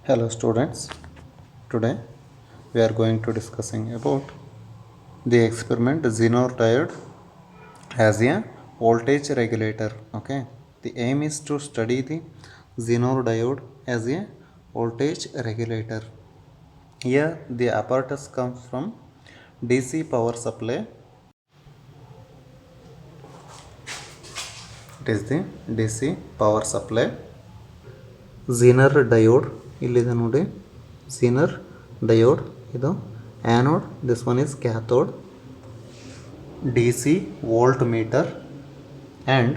Hello students, today we are going to discussing about the experiment Zener diode as a voltage regulator. Okay, the aim is to study the Zener diode as a voltage regulator. Here the apparatus comes from DC power supply. It is the DC power supply. Zener diode ಇಲ್ಲಿದೆ ನೋಡಿ. Zener diode ಇದು anode, this one is cathode. DC voltmeter and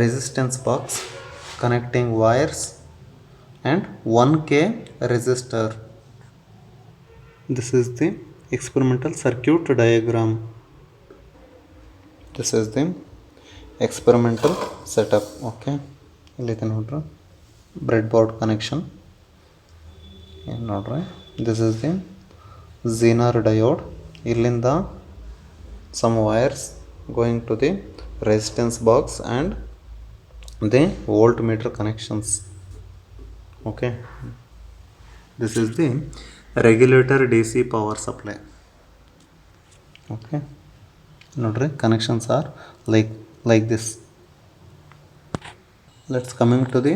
resistance box connecting wires and 1K resistor. This is the experimental circuit diagram. This is the experimental setup. Okay, ಇಲ್ಲಿದೆ ನೋಡ್ರಿ breadboard connection. ನೋಡ್ರಿ, this is the Zener diode. ಇಲ್ಲಿಂದ some wires going to the resistance box and the voltmeter connections. Okay, this is the regulator DC power supply. Okay, ನೋಡ್ರಿ connections are like this. Let's coming to the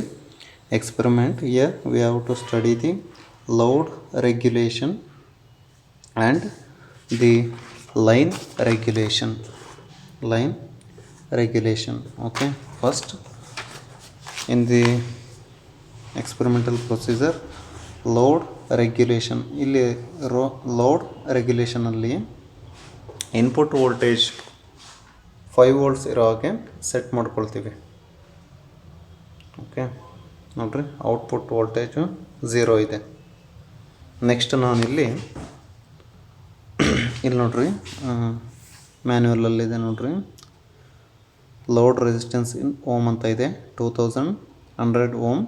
experiment. Here we have to study the load regulation and the line regulation. Okay, first in the experimental procedure load regulation, ಇಲ್ಲಿ load regulation ಅಲ್ಲಿ input voltage 5 volts ಇರೋ ಹಾಗೆ set ಮಾಡ್ಕೊಳ್ತೀವಿ. Okay, ನೋಡ್ರಿ output voltage 0 ಇದೆ. Next ನಾನಿಲ್ಲಿ ನೋಡ್ರಿ ಮ್ಯಾನ್ಯುವಲಲ್ಲಿದೆ ನೋಡ್ರಿ, ಲೋಡ್ ರೆಸಿಸ್ಟೆನ್ಸ್ ಇನ್ ಓಮ್ ಅಂತ ಇದೆ 2100 ಓಮ್.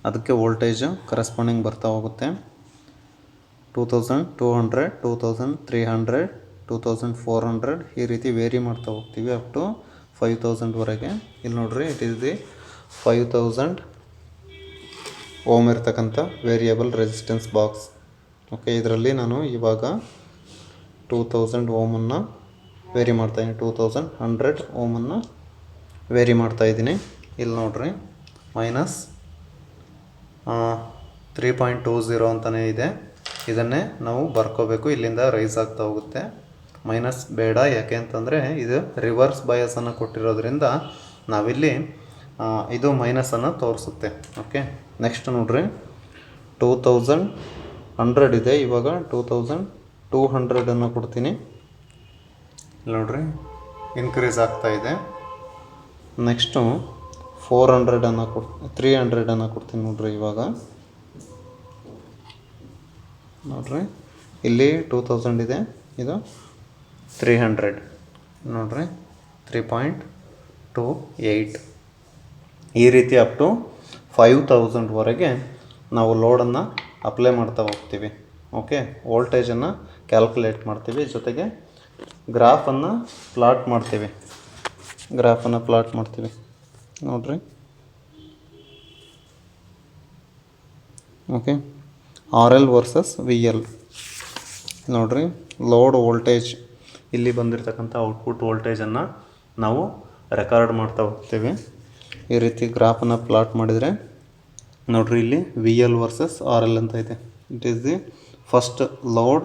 ಅದಕ್ಕೆ ವೋಲ್ಟೇಜ್ ಕರೆಸ್ಪಾಂಡಿಂಗ್ ಬರ್ತಾ ಹೋಗುತ್ತೆ 2200, 2300, 2400 ಈ ರೀತಿ ವೇರಿ ಮಾಡ್ತಾ ಹೋಗ್ತೀವಿ ಅಪ್ ಟು 5000ವರೆಗೆ. ಇಲ್ಲಿ ನೋಡ್ರಿ ಇಟ್ ಈಸ್ ದಿ 5000 ಓಮ್ ಇರ್ತಕ್ಕಂಥ ವೇರಿಯಬಲ್ ರೆಸಿಸ್ಟೆನ್ಸ್ ಬಾಕ್ಸ್. ಓಕೆ, ಇದರಲ್ಲಿ ನಾನು ಇವಾಗ 2000 ಓಮನ್ನು ವೇರಿ ಮಾಡ್ತಾಯಿದ್ದೀನಿ, 2100 ಓಮನ್ನು ವೇರಿ ಮಾಡ್ತಾಯಿದ್ದೀನಿ. ಇಲ್ಲಿ ನೋಡ್ರಿ ಮೈನಸ್ 3.20 ಅಂತಲೇ ಇದೆ. ಇದನ್ನೇ ನಾವು ಬರ್ಕೋಬೇಕು, ಇಲ್ಲಿಂದ ರೈಸ್ ಆಗ್ತಾ ಹೋಗುತ್ತೆ. ಮೈನಸ್ ಬೇಡ, ಯಾಕೆ ಅಂತಂದರೆ ಇದು ರಿವರ್ಸ್ ಬಯಾಸನ್ನು ಕೊಟ್ಟಿರೋದ್ರಿಂದ ನಾವಿಲ್ಲಿ ಇದು ಮೈನಸನ್ನು ತೋರಿಸುತ್ತೆ. ಓಕೆ, ನೆಕ್ಸ್ಟ್ ನೋಡ್ರಿ 2100 ಇದೆ, ಇವಾಗ 2200 ಕೊಡ್ತೀನಿ. ನೋಡ್ರಿ ಇನ್ಕ್ರೀಸ್ ಆಗ್ತಾ ಇದೆ. ನೆಕ್ಸ್ಟು 300 ಕೊಡ್ತೀನಿ ನೋಡ್ರಿ. ಇವಾಗ ನೋಡ್ರಿ ಇಲ್ಲಿ 2000 ಇದೆ, ಇದು 300 ನೋಡ್ರಿ 3.28. ಈ ರೀತಿ ಅಪ್ ಟು 5000ವರೆಗೆ ನಾವು ಲೋಡನ್ನು ಅಪ್ಲೈ ಮಾಡ್ತಾ ಹೋಗ್ತೀವಿ. ಓಕೆ, ವೋಲ್ಟೇಜನ್ನು ಕ್ಯಾಲ್ಕುಲೇಟ್ ಮಾಡ್ತೀವಿ, ಜೊತೆಗೆ ಗ್ರಾಫನ್ನು ಪ್ಲಾಟ್ ಮಾಡ್ತೀವಿ. ನೋಡ್ರಿ okay, R L versus V L. ನೋಡ್ರಿ ಲೋಡ್ ವೋಲ್ಟೇಜ್ ಇಲ್ಲಿ ಬಂದಿರತಕ್ಕಂಥ ಔಟ್ಪುಟ್ ವೋಲ್ಟೇಜನ್ನು ನಾವು ರೆಕಾರ್ಡ್ ಮಾಡ್ತಾ ಹೋಗ್ತೀವಿ. ಈ ರೀತಿ ಗ್ರಾಫನ್ನು ಪ್ಲಾಟ್ ಮಾಡಿದರೆ ನೋಡ್ರಿ ಇಲ್ಲಿ V L versus R L ಅಂತ ಇದೆ. It is the first load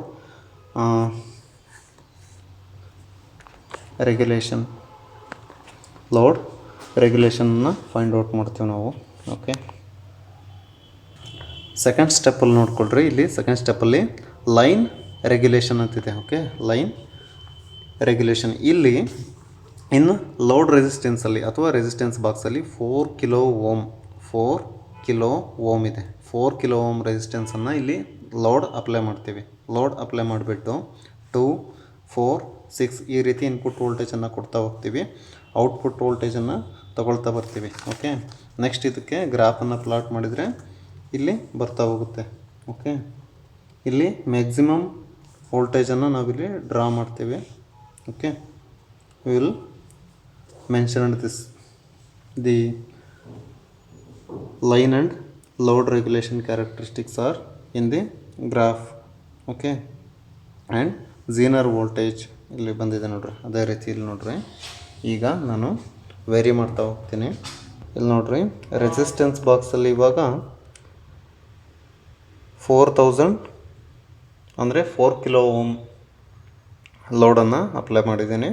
ರೆಗ್ಯುಲೇಷನ್ನ ಫೈಂಡ್ ಔಟ್ ಮಾಡ್ತೀವಿ ನಾವು. ಓಕೆ, ಸೆಕೆಂಡ್ ಸ್ಟೆಪ್ಪಲ್ಲಿ ನೋಡ್ಕೊಳ್ರಿ, ಇಲ್ಲಿ ಸೆಕೆಂಡ್ ಸ್ಟೆಪ್ಪಲ್ಲಿ ಲೈನ್ ರೆಗ್ಯುಲೇಷನ್ ಅಂತಿದೆ. ಓಕೆ, ಲೈನ್ ರೆಗ್ಯುಲೇಷನ್ ಇಲ್ಲಿ ಇನ್ನು ಲೋಡ್ ರೆಸಿಸ್ಟೆನ್ಸಲ್ಲಿ ಅಥವಾ ರೆಸಿಸ್ಟೆನ್ಸ್ ಬಾಕ್ಸಲ್ಲಿ 4 ಕಿಲೋ ಓಮ್ ಇದೆ. 4 ಕಿಲೋ ಓಮ್ ರೆಸಿಸ್ಟೆನ್ಸನ್ನು ಇಲ್ಲಿ ಲೋಡ್ ಅಪ್ಲೈ ಮಾಡ್ತೀವಿ. ಲೋಡ್ ಅಪ್ಲೈ ಮಾಡಿಬಿಟ್ಟು 2, 4, 6 ಈ ರೀತಿ ಇನ್ಪುಟ್ ವೋಲ್ಟೇಜನ್ನು ಕೊಡ್ತಾ ಹೋಗ್ತೀವಿ. ಔಟ್ಪುಟ್ ವೋಲ್ಟೇಜನ್ನು ತಗೊಳ್ತಾ ಬರ್ತೀವಿ. ಓಕೆ, ನೆಕ್ಸ್ಟ್ ಇದಕ್ಕೆ ಗ್ರಾಫನ್ನು ಪ್ಲಾಟ್ ಮಾಡಿದರೆ ಇಲ್ಲಿ ಬರ್ತಾ ಹೋಗುತ್ತೆ. ಓಕೆ, ಇಲ್ಲಿ ಮ್ಯಾಕ್ಸಿಮಮ್ ವೋಲ್ಟೇಜನ್ನು ನಾವಿಲ್ಲಿ ಡ್ರಾ ಮಾಡ್ತೀವಿ. Okay, will mentioned this the line and load regulation characteristics are in the graph. Okay, and Zener voltage ಇಲ್ಲಿ ಬಂದಿದೆ ನೋಡ್ರಿ, ಅದೇ ರೀತಿ ಇಲ್ಲಿ ನೋಡ್ರಿ. ಈಗ ನಾನು ವೇರಿ ಮಾಡ್ತಾ ಹೋಗ್ತೀನಿ. ಇಲ್ಲಿ ನೋಡ್ರಿ, ರೆಸಿಸ್ಟೆನ್ಸ್ ಬಾಕ್ಸಲ್ಲಿ ಇವಾಗ 4000 ಅಂದರೆ 4 ಕಿಲೋ ಓಮ್ ಲೋಡನ್ನು ಅಪ್ಲೈ ಮಾಡಿದ್ದೀನಿ.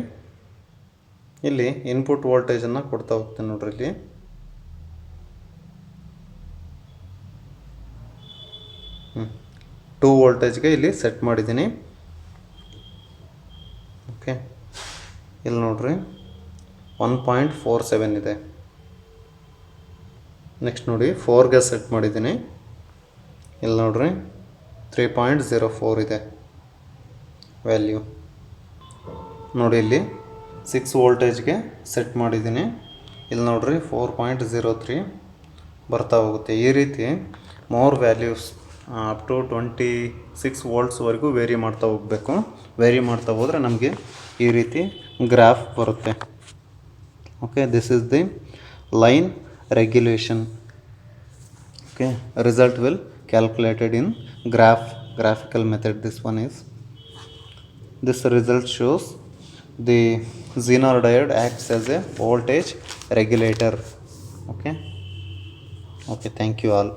ಇಲ್ಲಿ ಇನ್ಪುಟ್ ವೋಲ್ಟೇಜನ್ನು ಕೊಡ್ತಾ ಹೋಗ್ತೀನಿ ನೋಡ್ರಿ. ಇಲ್ಲಿ ಟೂ ವೋಲ್ಟೇಜ್ಗೆ ಇಲ್ಲಿ ಸೆಟ್ ಮಾಡಿದ್ದೀನಿ. ಓಕೆ, ಇಲ್ಲಿ ನೋಡ್ರಿ 1.47 ಇದೆ. ನೆಕ್ಸ್ಟ್ ನೋಡಿ 4ಗೆ ಸೆಟ್ ಮಾಡಿದ್ದೀನಿ. ಇಲ್ಲಿ ನೋಡ್ರಿ 3.04 ಇದೆ ವ್ಯಾಲ್ಯೂ. ನೋಡಿ ಇಲ್ಲಿ 6 ವೋಲ್ಟೇಜ್ಗೆ ಸೆಟ್ ಮಾಡಿದ್ದೀನಿ. ಇಲ್ಲಿ ನೋಡ್ರಿ 4.03 ಬರ್ತಾ ಹೋಗುತ್ತೆ. ಈ ರೀತಿ ಮೋರ್ ವ್ಯಾಲ್ಯೂಸ್ ಅಪ್ ಟು 26 ವೋಲ್ಟ್ಸ್ವರೆಗೂ ವೇರಿ ಮಾಡ್ತಾ ಹೋಗಬೇಕು. ವೇರಿ ಮಾಡ್ತಾ ಹೋದರೆ ನಮಗೆ ಈ ರೀತಿ ಗ್ರಾಫ್ ಬರುತ್ತೆ. Okay, this is the line regulation. Okay, result will calculated in graphical method. This result shows the Zener diode acts as a voltage regulator. Okay, thank you all.